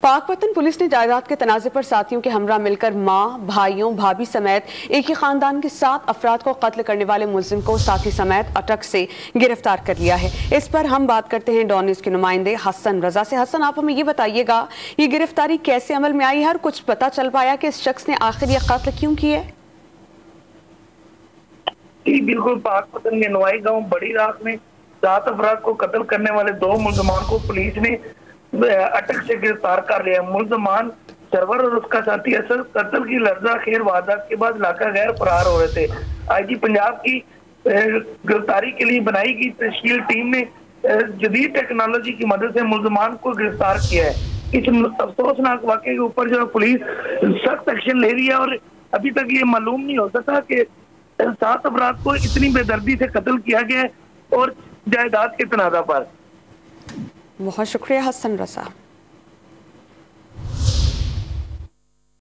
Pakpattan police ने जायदाद के तनाज़े पर साथियों के हमरा मिलकर माँ, भाइयों, भाभी समेत एक ही खानदान के 7 अफराद को कत्ल करने वाले मुलजिम को साथी समेत अटक से गिरफ्तार कर लिया है। इस पर हम बात करते हैं डॉन न्यूज़ के नुमाइंदे हसन रजा से। हसन, आप हमें ये बताइएगा, ये गिरफ्तारी कैसे अमल में आई है और कुछ पता चल पाया कि इस शख्स ने आखिर ये कत्ल क्यों किया है? बिल्कुल, पाकपतन के नवाई गांव बड़ी रात में 7 अफराद को कत्ल करने वाले 2 मुलजमान को पुलिस ने अटक से गिरफ्तार कर लिया। मुलजमान सरवर और उसका साथी असद कत्ल की लर्जा खेर वारदात के बाद इलाका गैर फरार हो रहे थे। आईजी पंजाब की गिरफ्तारी के लिए बनाई गई तश्कील टीम ने जदीद टेक्नोलॉजी की मदद से मुलजमान को गिरफ्तार किया है। इस अफसोसनाक वाक़े के ऊपर जो पुलिस सख्त एक्शन ले रही है और अभी तक ये मालूम नहीं हो सका कि 7 अफराद को इतनी बेदर्दी से कत्ल किया गया है और जायदाद के तनाज़ा पर। बहुत शुक्रिया हसन रजा।